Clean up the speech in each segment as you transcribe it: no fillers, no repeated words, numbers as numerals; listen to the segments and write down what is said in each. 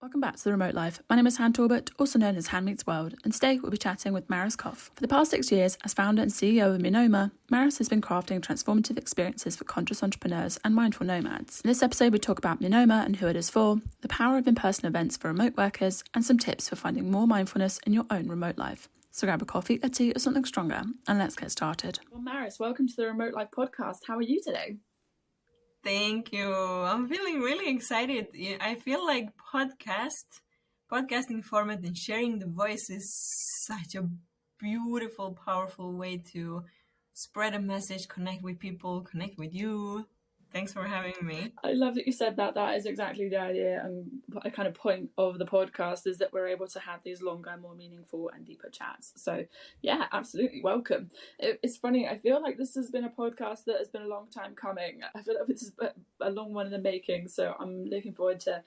Welcome back to The Remote Life. My name is Han Talbot, also known as Han Meets World, and today we'll be chatting with Maris Kohv. For the past 6 years, as founder and CEO of MINOMA, Maris has been crafting transformative experiences for conscious entrepreneurs and mindful nomads. In this episode, we talk about MINOMA and who it is for, the power of in-person events for remote workers, and some tips for finding more mindfulness in your own remote life. So grab a coffee, a tea, or something stronger, and let's get started. Well, Maris, welcome to the Remote Life podcast. How are you today? Thank you. I'm feeling really excited. I feel like podcasting format and sharing the voice is such a beautiful, powerful way to spread a message, connect with people, connect with you. Thanks for having me. I love that you said that. That is exactly the idea and a kind of point of the podcast, is that we're able to have these longer, more meaningful and deeper chats. So yeah, absolutely welcome. It's funny, I feel like this has been a podcast that has been a long time coming. I feel like this is a long one in the making, so I'm looking forward to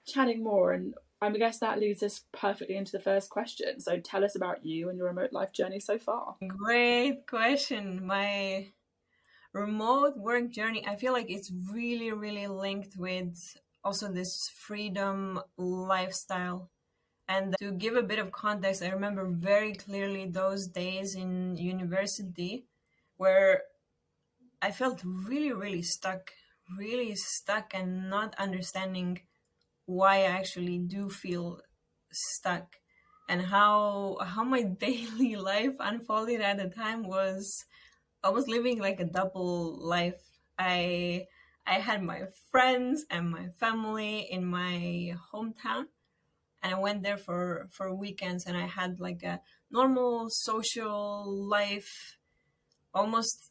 chatting more. And I guess that leads us perfectly into the first question. So tell us about you and your remote life journey so far. Great question. My remote work journey, I feel like it's really, really linked with also this freedom lifestyle. And to give a bit of context, I remember very clearly those days in university where I felt really, really stuck and not understanding why I actually do feel stuck, and how my daily life unfolded at the time was I was living like a double life. I had my friends and my family in my hometown, and I went there for weekends, and I had like a normal social life, almost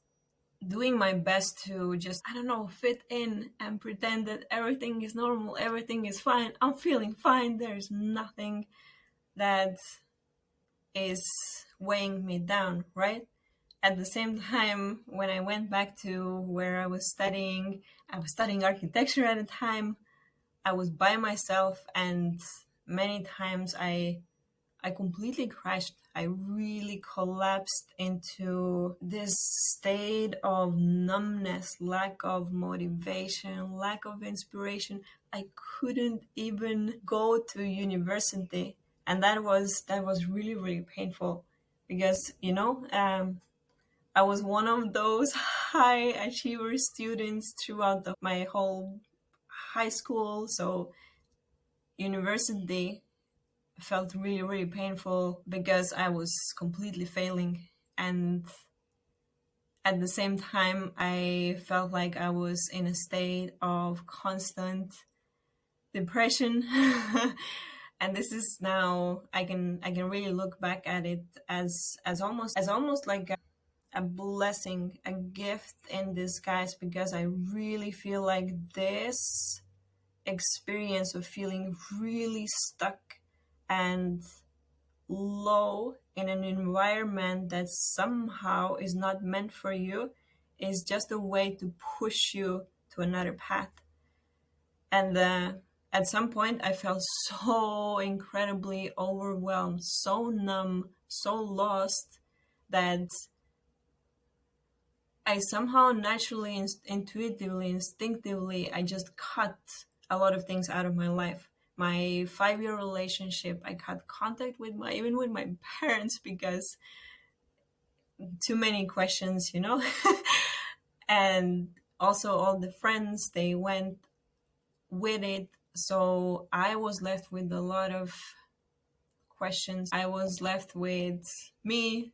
doing my best to just, I don't know, fit in and pretend that everything is normal, everything is fine, I'm feeling fine, there's nothing that is weighing me down, right? At the same time, when I went back to where I was studying architecture at the time. I was by myself, and many times I completely crashed. I really collapsed into this state of numbness, lack of motivation, lack of inspiration. I couldn't even go to university, and that was really, really painful because I was one of those high achiever students throughout my whole high school. So university felt really, really painful because I was completely failing. And at the same time, I felt like I was in a state of constant depression. And this is now, I can really look back at it as almost like a blessing, a gift in disguise, because I really feel like this experience of feeling really stuck and low in an environment that somehow is not meant for you is just a way to push you to another path. And at some point I felt so incredibly overwhelmed, so numb, so lost, that I somehow naturally, intuitively, instinctively, I just cut a lot of things out of my life. My 5-year relationship, I cut contact with even with my parents, because too many questions, and also all the friends, they went with it. So I was left with a lot of questions. I was left with me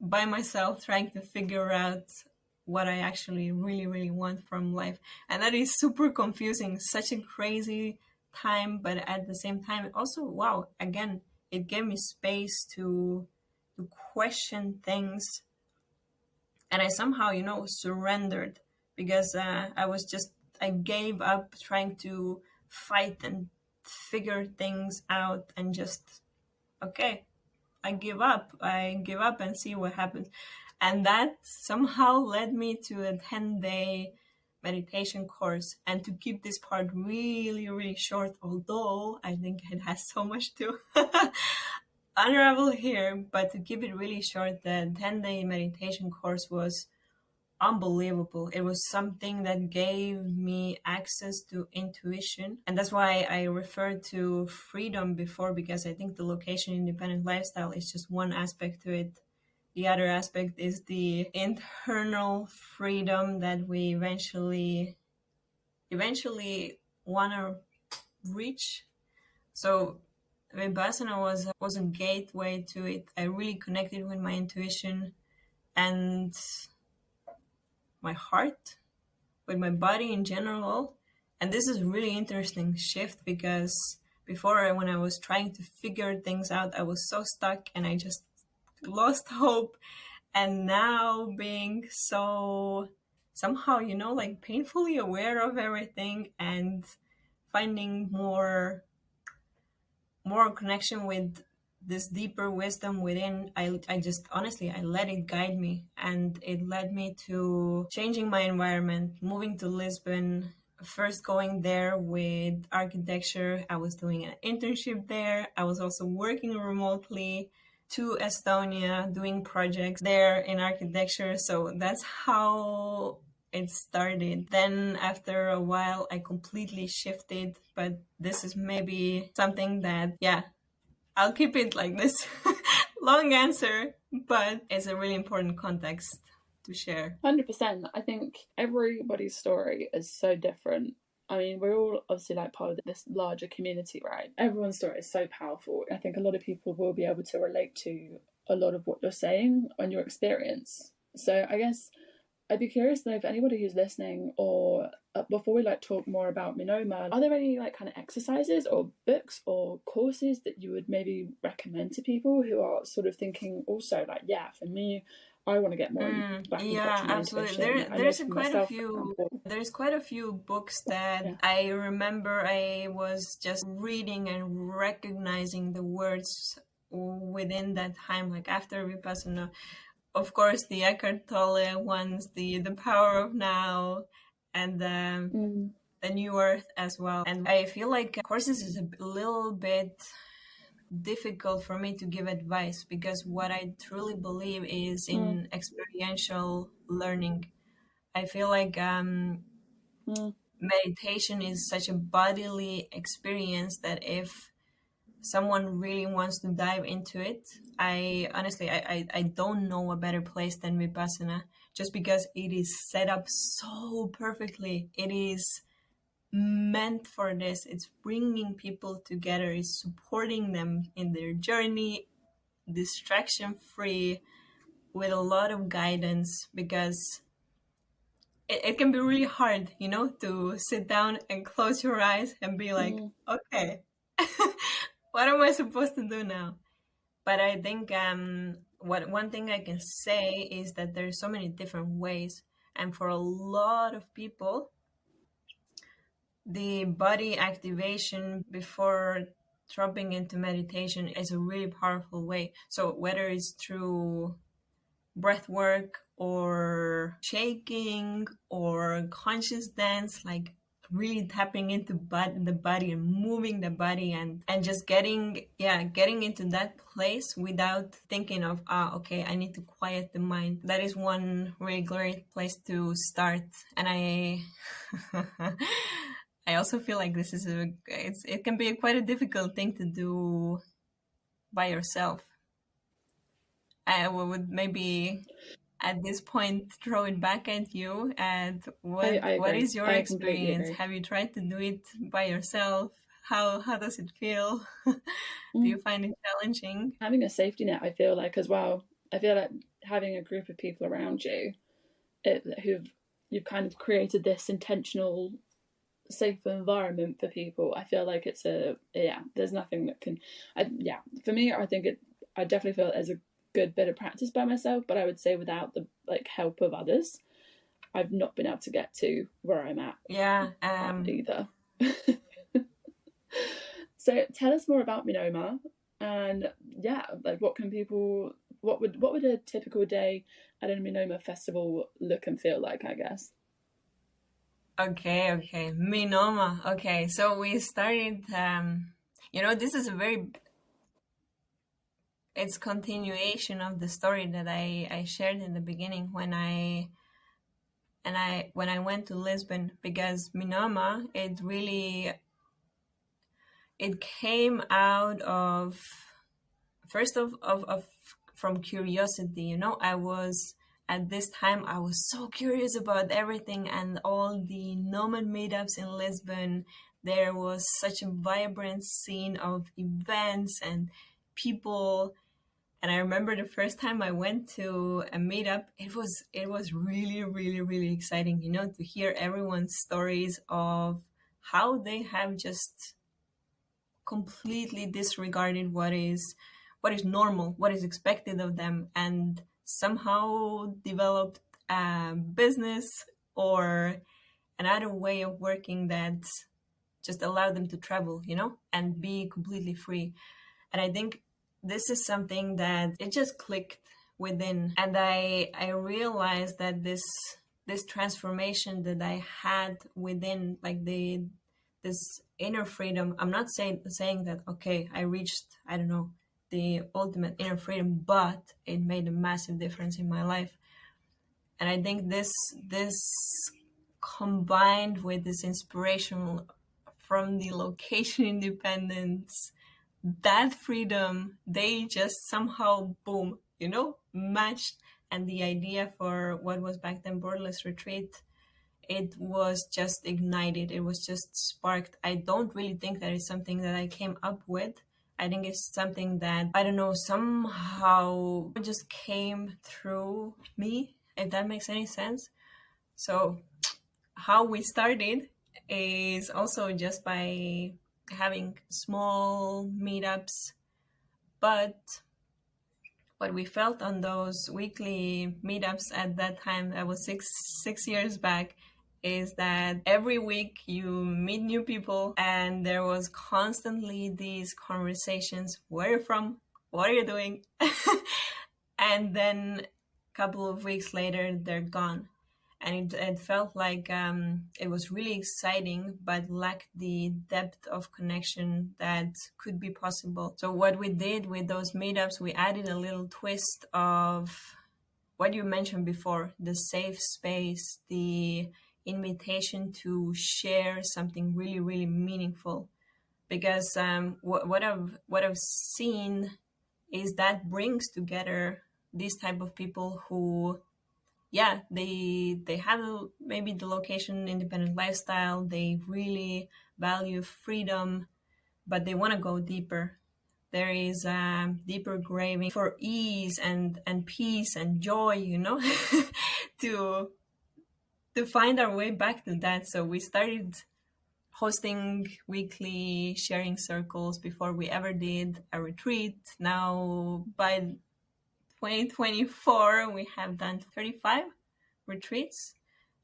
by myself, trying to figure out what I actually really, really want from life. And that is super confusing, such a crazy time, but at the same time, also, wow, again, it gave me space to question things. And I somehow, surrendered, because I gave up trying to fight and figure things out, and just, okay, I give up and see what happens. And that somehow led me to a 10-day meditation course. And to keep this part really, really short, although I think it has so much to unravel here, but to keep it really short, the 10-day meditation course was unbelievable. It was something that gave me access to intuition. And that's why I referred to freedom before, because I think the location independent lifestyle is just one aspect to it. The other aspect is the internal freedom that we eventually want to reach. So Vipassana was a gateway to it. I really connected with my intuition and my heart, with my body in general. And this is a really interesting shift, because before, when I was trying to figure things out, I was so stuck and I just lost hope. And now being so somehow, like painfully aware of everything and finding more connection with this deeper wisdom within, I just honestly, I let it guide me, and it led me to changing my environment, moving to Lisbon, first going there with architecture. I was doing an internship there. I was also working remotely, to Estonia, doing projects there in architecture. So that's how it started. Then after a while, I completely shifted, but this is maybe something that, I'll keep it like this. Long answer, but it's a really important context to share. 100%. I think everybody's story is so different. I mean, we're all obviously like part of this larger community, right? Everyone's story is so powerful. I think a lot of people will be able to relate to a lot of what you're saying on your experience. So I guess I'd be curious to know if anybody who's listening, or before we like talk more about MINOMA, are there any like kind of exercises or books or courses that you would maybe recommend to people who are sort of thinking also like, yeah, for me, I want to get more back in touch with my absolutely. There's quite a few books that I remember I was just reading and recognizing the words within that time, like after Vipassana. Of course, the Eckhart Tolle ones, the Power of Now, and the New Earth as well. And I feel like courses is a little bit difficult for me to give advice, because what I truly believe is in experiential learning. I feel like meditation is such a bodily experience that if someone really wants to dive into it, I honestly don't know a better place than Vipassana, just because it is set up so perfectly. It is meant for this. It's bringing people together, it's supporting them in their journey, distraction free, with a lot of guidance, because it can be really hard, to sit down and close your eyes and be like, okay, what am I supposed to do now? But I think one thing I can say is that there's so many different ways, and for a lot of people, the body activation before dropping into meditation is a really powerful way. So whether it's through breath work or shaking or conscious dance, like really tapping into the body and moving the body, and just getting into that place without thinking of okay, I need to quiet the mind. That is one really great place to start. And I also feel like this is it can be quite a difficult thing to do by yourself. I would maybe at this point throw it back at you. And what is your experience? Have you tried to do it by yourself? How does it feel? Do you find it challenging? Having a safety net, I feel like, as well. I feel like having a group of people around you you've kind of created this intentional safe environment for people. I feel like it's there's nothing that can for me, I think I definitely feel it as a good bit of practice by myself, but I would say without the help of others, I've not been able to get to where I'm at either. So tell us more about MINOMA, and what would a typical day at a MINOMA festival look and feel like, I guess? Okay. MINOMA. Okay, so we started, this is it's continuation of the story that I shared in the beginning, when I And when I went to Lisbon, because MINOMA, it came out of first of from curiosity. You know, at this time I was so curious about everything and all the nomad meetups in Lisbon. There was such a vibrant scene of events and people. And I remember the first time I went to a meetup, it was really, really, really exciting, you know, to hear everyone's stories of how they have just completely disregarded what is normal, what is expected of them, and somehow developed a business or another way of working that just allowed them to travel, you know, and be completely free. And I think this is something that it just clicked within. And I realized that this transformation that I had within, like this inner freedom. I'm not saying that, okay, I reached, I don't know, the ultimate inner freedom, but it made a massive difference in my life. And I think this combined with this inspiration from the location independence, that freedom, they just somehow, boom, you know, matched. And the idea for what was back then Borderless Retreat, it was just ignited. It was just sparked. I don't really think that it's something that I came up with. I think it's something that, I don't know, somehow just came through me, if that makes any sense. So how we started is also just by having small meetups, but what we felt on those weekly meetups at that time, that was six years back, is that every week you meet new people and there was constantly these conversations. Where are you from? What are you doing? And then a couple of weeks later, they're gone. And it felt like it was really exciting, but lacked the depth of connection that could be possible. So what we did with those meetups, we added a little twist of what you mentioned before, the safe space, the invitation to share something really, really meaningful. Because what I've seen is that brings together these type of people who, yeah, they have maybe the location independent lifestyle, they really value freedom, but they want to go deeper. There is a deeper craving for ease and peace and joy, you know, to find our way back to that. So we started hosting weekly sharing circles before we ever did a retreat. Now by 2024, we have done 35 retreats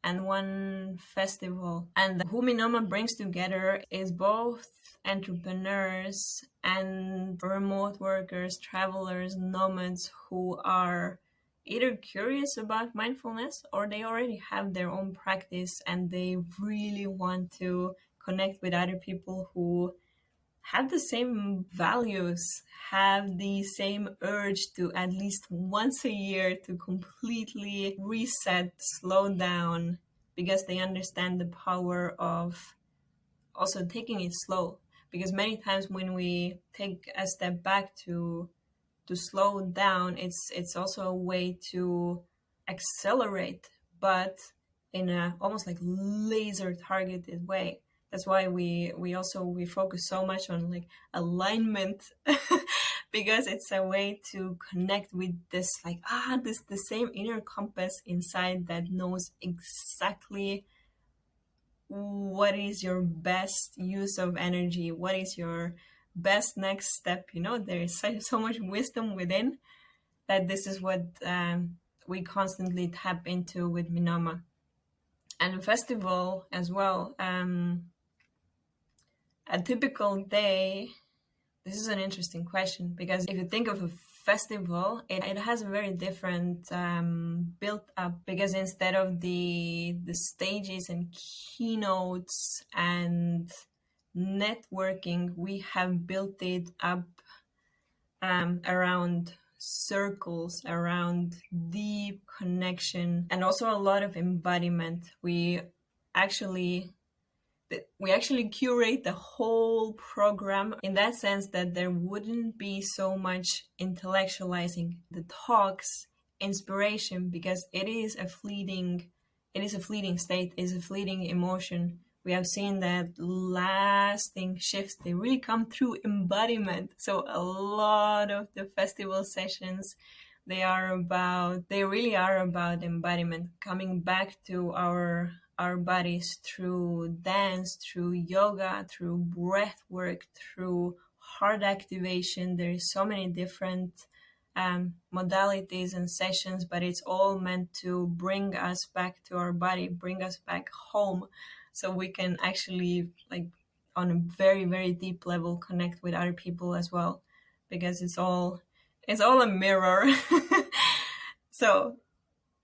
and one festival. And who MINOMA brings together is both entrepreneurs and remote workers, travelers, nomads who are either curious about mindfulness or they already have their own practice and they really want to connect with other people who have the same values, have the same urge to at least once a year to completely reset, slow down, because they understand the power of also taking it slow. Because many times when we take a step back to slow down, it's also a way to accelerate, but in a almost like laser targeted way. That's why we focus so much on like alignment because it's a way to connect with this like the same inner compass inside that knows exactly what is your best use of energy, what is your best next step. You know, there is so much wisdom within that. This is what we constantly tap into with MINOMA. And a festival as well. A typical day, this is an interesting question, because if you think of a festival, it has a very different built up, because instead of the stages and keynotes and networking, we have built it up around circles around deep connection and also a lot of embodiment. We actually curate the whole program in that sense that there wouldn't be so much intellectualizing the talks, inspiration, because it is a fleeting state, it is a fleeting emotion. We have seen that lasting shifts, they really come through embodiment. So a lot of the festival sessions, they really are about embodiment, coming back to our bodies through dance, through yoga, through breath work, through heart activation. There's so many different modalities and sessions, but it's all meant to bring us back to our body, bring us back home, so we can actually, like, on a very, very deep level, connect with other people as well, because it's all a mirror. So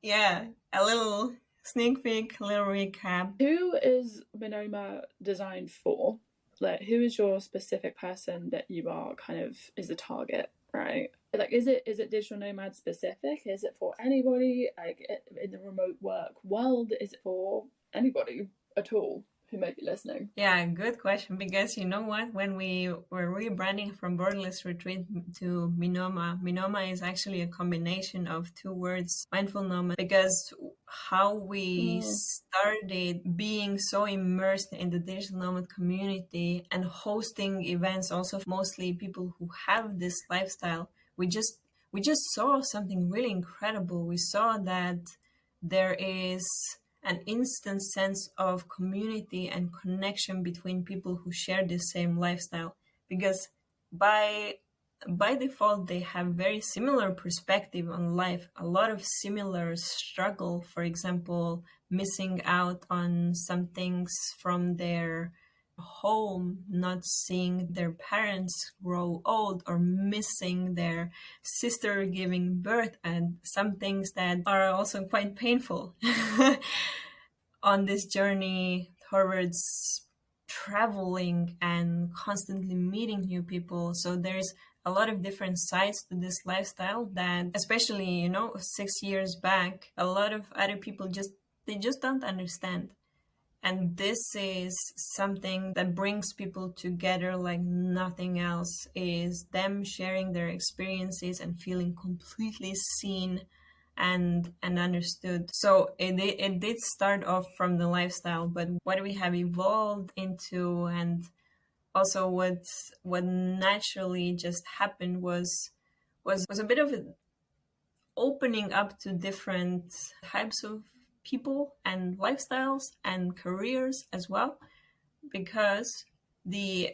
yeah, a little sneak peek, a little recap. Who is MINOMA designed for? Like, who is your specific person that you are kind of is the target, right? Like, is it digital nomad specific? Is it for anybody? Like, in the remote work world, is it for anybody at all who may be listening? Yeah, good question. Because you know what? When we were rebranding from Borderless Retreat to MINOMA, MINOMA is actually a combination of two words, mindful nomad, because how we started being so immersed in the digital nomad community and hosting events, also mostly people who have this lifestyle, we just saw something really incredible. We saw that there is an instant sense of community and connection between people who share the same lifestyle, because by default they have very similar perspective on life, a lot of similar struggle, for example, missing out on some things from their home, not seeing their parents grow old, or missing their sister giving birth, and some things that are also quite painful on this journey towards traveling and constantly meeting new people. So there's a lot of different sides to this lifestyle that, especially 6 years back, a lot of other people just don't understand. And this is something that brings people together like nothing else, is them sharing their experiences and feeling completely seen and understood. So it did start off from the lifestyle, but what we have evolved into, and also what naturally just happened was a bit of an opening up to different types of people and lifestyles and careers as well, because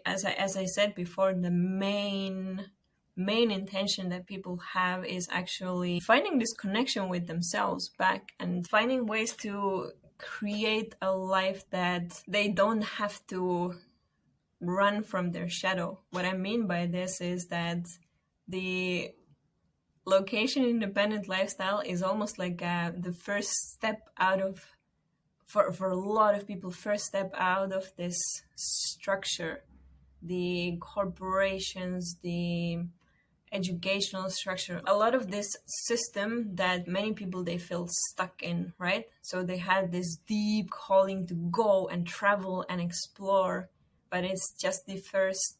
as I said before, the main intention that people have is actually finding this connection with themselves back, and finding ways to create a life that they don't have to run from their shadow. What I mean by this is that the location independent lifestyle is almost like the first step out of, for a lot of people, first step out of this structure, the corporations, the educational structure, a lot of this system that many people, they feel stuck in, right? So they had this deep calling to go and travel and explore, but it's just the first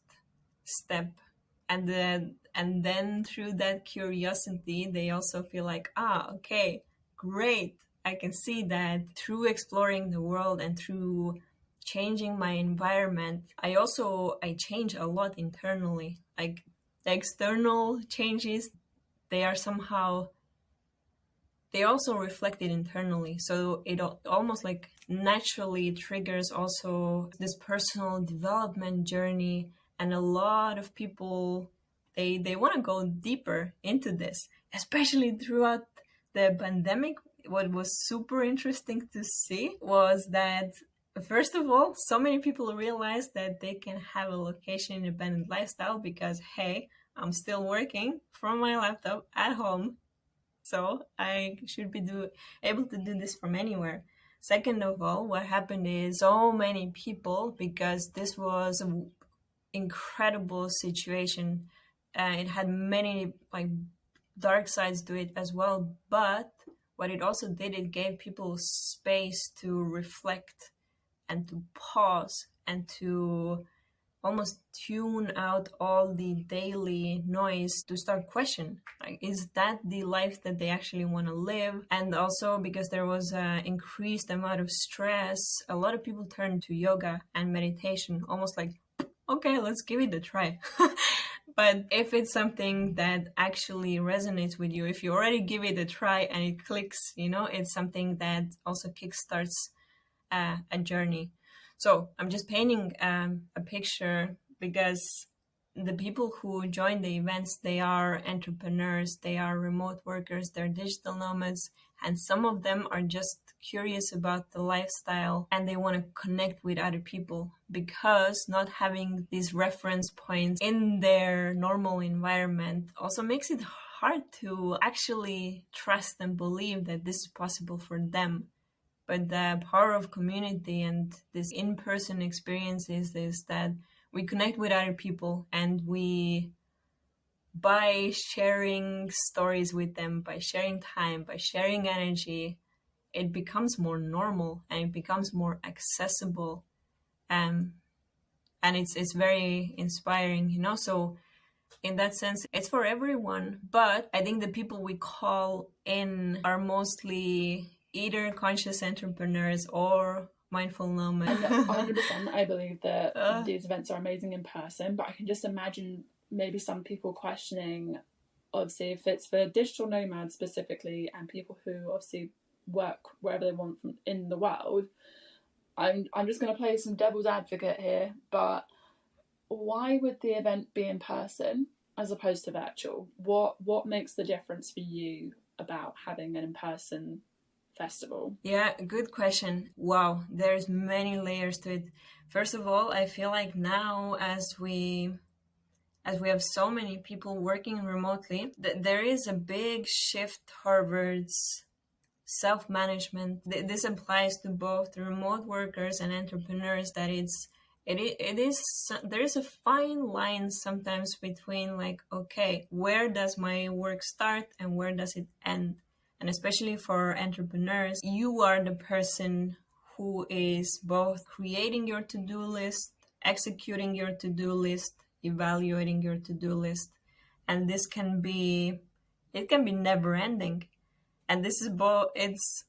step. And then through that curiosity, they also feel like, okay, great, I can see that through exploring the world and through changing my environment, I change a lot internally. Like, the external changes, they are also reflected internally. So it almost like naturally triggers also this personal development journey. And a lot of people, they want to go deeper into this, especially throughout the pandemic. What was super interesting to see was that, first of all, so many people realized that they can have a location-independent lifestyle because, hey, I'm still working from my laptop at home, so I should be able to do this from anywhere. Second of all, what happened is so many people, because this was incredible situation. It had many dark sides to it as well. But what it also did, it gave people space to reflect and to pause and to almost tune out all the daily noise to start question, like, is that the life that they actually want to live? And also because there was an increased amount of stress, a lot of people turned to yoga and meditation, almost like, okay, let's give it a try. But if it's something that actually resonates with you, if you already give it a try and it clicks, it's something that also kickstarts a journey. So I'm just painting a picture, because the people who join the events, they are entrepreneurs, they are remote workers, they're digital nomads, and some of them are just curious about the lifestyle and they want to connect with other people, because not having these reference points in their normal environment also makes it hard to actually trust and believe that this is possible for them. But the power of community and this in-person experiences is that we connect with other people, and we, by sharing stories with them, by sharing time, by sharing energy, it becomes more normal and it becomes more accessible. And it's very inspiring, So in that sense, it's for everyone. But I think the people we call in are mostly either conscious entrepreneurs or mindful nomads. 100%, I believe that these events are amazing in person, but I can just imagine maybe some people questioning, obviously, if it's for digital nomads specifically and people who obviously work wherever they want in the world. I'm just going to play some devil's advocate here, but why would the event be in person as opposed to virtual? What makes the difference for you about having an in-person festival? Yeah, good question. Wow, there's many layers to it. First of all, I feel like now as we have so many people working remotely, there is a big shift towards self-management. This applies to both remote workers and entrepreneurs, that there is a fine line sometimes between, like, okay, where does my work start and where does it end? And especially for entrepreneurs, you are the person who is both creating your to-do list, executing your to-do list, evaluating your to-do list. And this can be never ending. And this is it's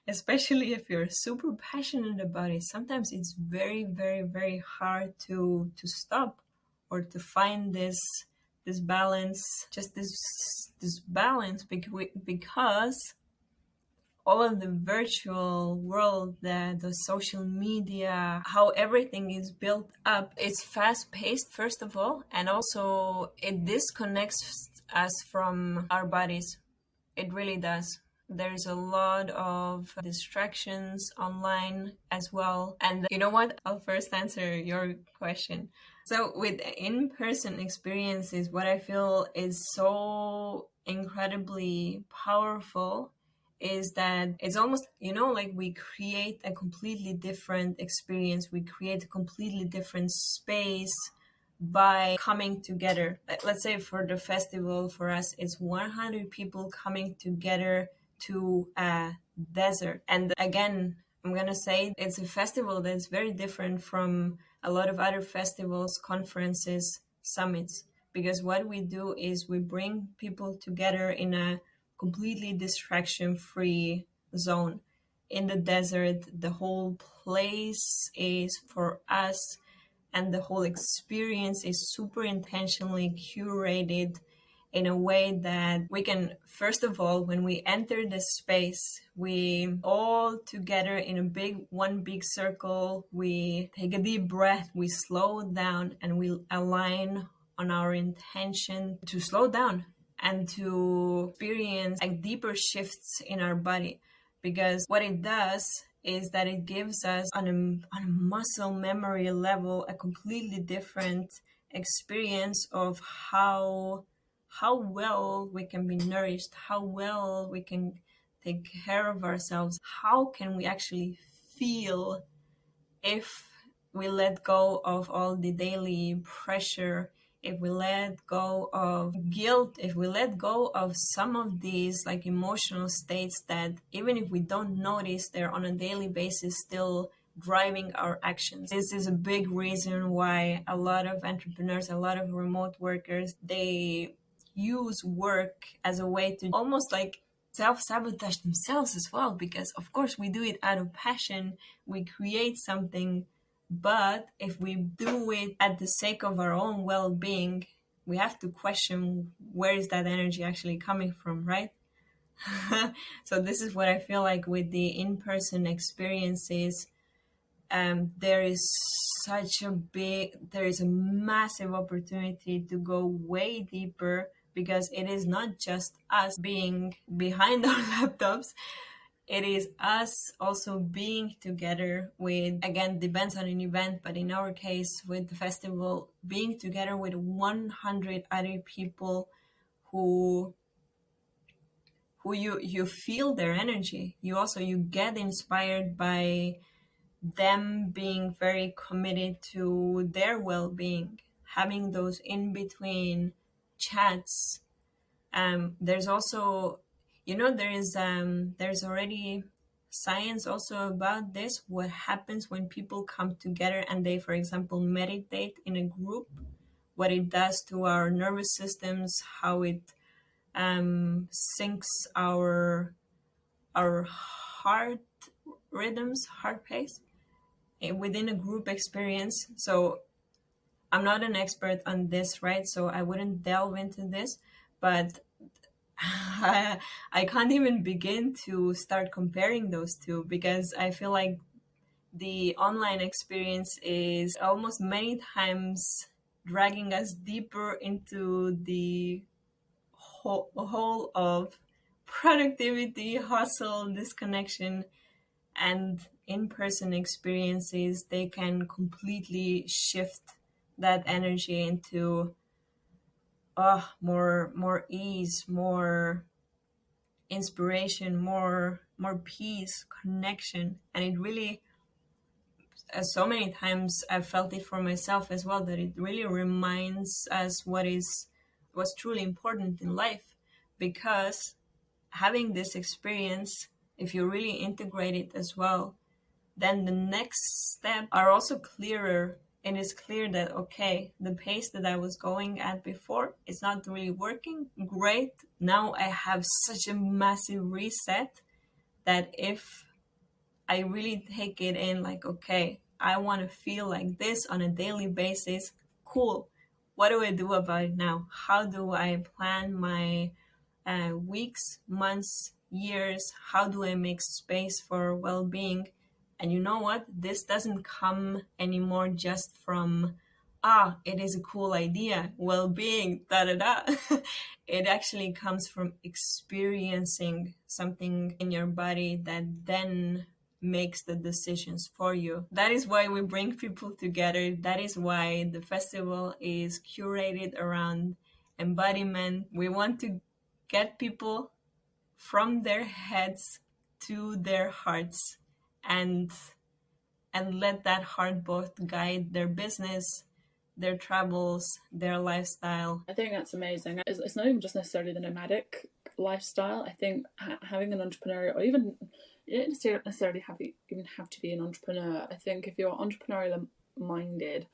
especially if you're super passionate about it, sometimes it's very, very, very hard to stop or to find this balance, just this balance, because all of the virtual world, the social media, how everything is built up, it's fast paced, first of all, and also it disconnects us from our bodies. It really does. There's a lot of distractions online as well. And you know what? I'll first answer your question. So with in-person experiences, what I feel is so incredibly powerful is that it's almost, like we create a completely different experience. We create a completely different space by coming together. Let's say for the festival, for us, it's 100 people coming together to a desert. And again, I'm going to say it's a festival that's very different from a lot of other festivals, conferences, summits, because what we do is we bring people together in a completely distraction-free zone. In the desert, the whole place is for us, and the whole experience is super intentionally curated in a way that we can, first of all, when we enter the space, we all together in one big circle, we take a deep breath, we slow down, and we align on our intention to slow down and to experience like deeper shifts in our body. Because what it does is that it gives us on a muscle memory level a completely different experience of how well we can be nourished, how well we can take care of ourselves, how can we actually feel if we let go of all the daily pressure if we let go of guilt, if we let go of some of these like emotional states that even if we don't notice, they're on a daily basis still driving our actions. This is a big reason why a lot of entrepreneurs, a lot of remote workers, they use work as a way to almost like self-sabotage themselves as well, because of course we do it out of passion, we create something, but if we do it at the sake of our own well-being, we have to question where is that energy actually coming from, right? So this is what I feel like with the in-person experiences. There is a massive opportunity to go way deeper, because it is not just us being behind our laptops, it is us also being together with, again, depends on an event, but in our case with the festival, being together with 100 other people who you feel their energy. You get inspired by them being very committed to their well-being, having those in between chats. There's also, there's already science also about this, what happens when people come together and they, for example, meditate in a group, what it does to our nervous systems, how it syncs our heart rhythms, heart pace within a group experience. So I'm not an expert on this, right? So I wouldn't delve into this, but I can't even begin to start comparing those two, because I feel like the online experience is almost many times dragging us deeper into the whole of productivity, hustle, disconnection, and in-person experiences. They can completely shift that energy into more ease, more inspiration, more peace, connection. And it really, so many times I've felt it for myself as well, that it really reminds us what's truly important in life. Because having this experience, if you really integrate it as well, then the next steps are also clearer. And it's clear that, okay, the pace that I was going at before is not really working. Great. Now I have such a massive reset that if I really take it in, like, okay, I want to feel like this on a daily basis. Cool. What do I do about it now? How do I plan my weeks, months, years? How do I make space for well-being? And you know what? This doesn't come anymore just from, it is a cool idea, well-being, da-da-da. It actually comes from experiencing something in your body that then makes the decisions for you. That is why we bring people together. That is why the festival is curated around embodiment. We want to get people from their heads to their hearts, and let that heart both guide their business, their travels, their lifestyle. I think that's amazing. It's not even just necessarily the nomadic lifestyle. I think having an entrepreneurial, or even you don't necessarily even have to be an entrepreneur. I think if you're entrepreneurial minded,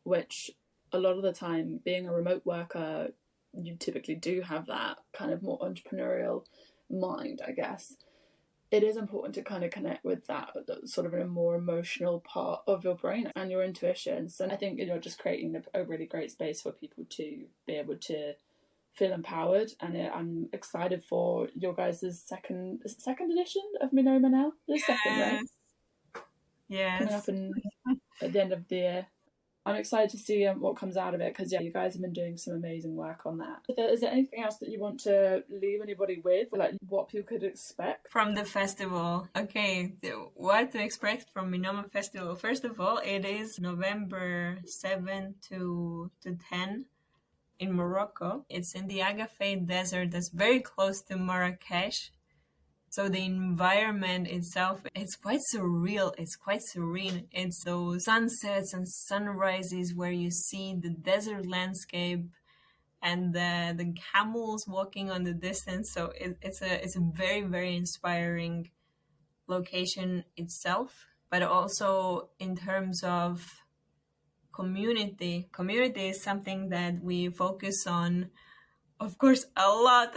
which a lot of the time, being a remote worker, you typically do have that kind of more entrepreneurial mind, I guess. It is important to kind of connect with that sort of in a more emotional part of your brain and your intuitions. And I think just creating a really great space for people to be able to feel empowered. And I'm excited for your guys' second edition of MINOMA now. The second, right? Yes. Coming up at the end of the year. I'm excited to see what comes out of it, because you guys have been doing some amazing work on that. Is there anything else that you want to leave anybody with, like what people could expect from the festival? Okay, what to expect from MINOMA Festival? First of all, it is November 7 to 10 in Morocco. It's in the Agafay Desert, that's very close to Marrakesh. So the environment itself, it's quite surreal. It's quite serene. It's those sunsets and sunrises where you see the desert landscape and the camels walking on the distance. So it's a very, very inspiring location itself, but also in terms of community. Community is something that we focus on, of course, a lot.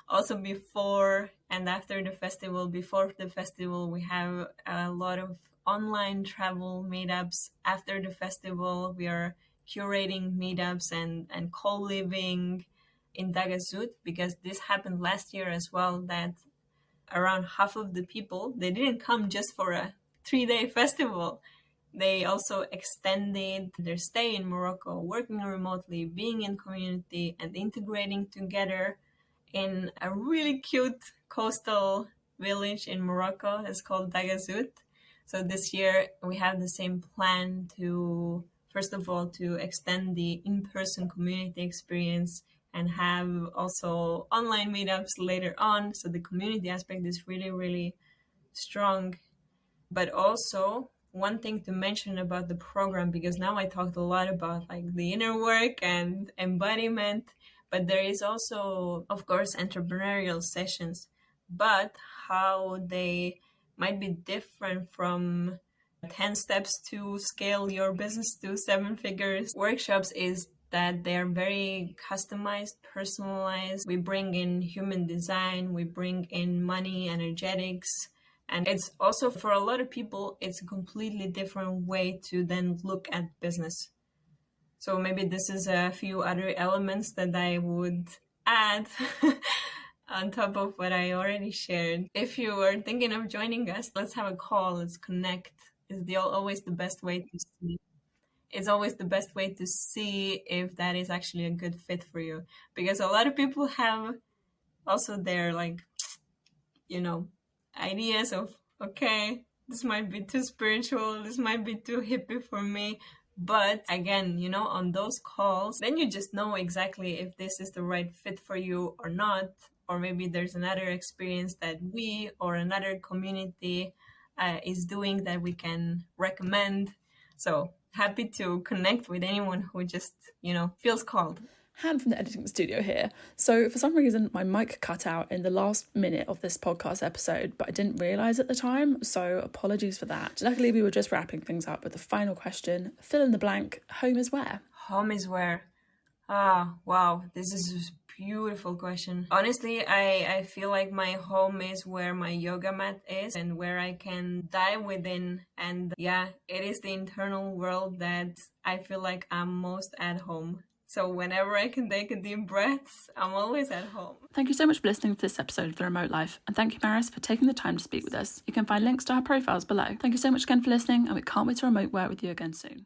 Also before and after the festival. Before the festival, we have a lot of online travel meetups. After the festival, we are curating meetups and co-living in Dagasut, because this happened last year as well, that around half of the people, they didn't come just for a 3-day festival. They also extended their stay in Morocco, working remotely, being in community, and integrating together in a really cute coastal village in Morocco. It's called Dagasut. So this year we have the same plan to, first of all, to extend the in-person community experience and have also online meetups later on. So the community aspect is really, really strong. But also, one thing to mention about the program, because now I talked a lot about like the inner work and embodiment, but there is also, of course, entrepreneurial sessions, but how they might be different from 10 steps to scale your business to 7 figures workshops is that they're very customized, personalized. We bring in human design, we bring in money, energetics. And it's also, for a lot of people, it's a completely different way to then look at business. So maybe this is a few other elements that I would add on top of what I already shared. If you are thinking of joining us, let's have a call, let's connect. It's always the best way to see. It's always the best way to see if that is actually a good fit for you. Because a lot of people have also their ideas of, okay, this might be too spiritual, this might be too hippie for me. But again, on those calls, then you just know exactly if this is the right fit for you or not. Or maybe there's another experience that we or another community is doing that we can recommend. So happy to connect with anyone who just, feels called. Han from the editing studio here. So for some reason, my mic cut out in the last minute of this podcast episode, but I didn't realise at the time, so apologies for that. Luckily, we were just wrapping things up with the final question. Fill in the blank, home is where? Home is where? Wow, this is a beautiful question. Honestly, I feel like my home is where my yoga mat is and where I can dive within. And yeah, it is the internal world that I feel like I'm most at home. So whenever I can take a deep breath, I'm always at home. Thank you so much for listening to this episode of The Remote Life. And thank you, Maris, for taking the time to speak with us. You can find links to our profiles below. Thank you so much again for listening, and we can't wait to remote work with you again soon.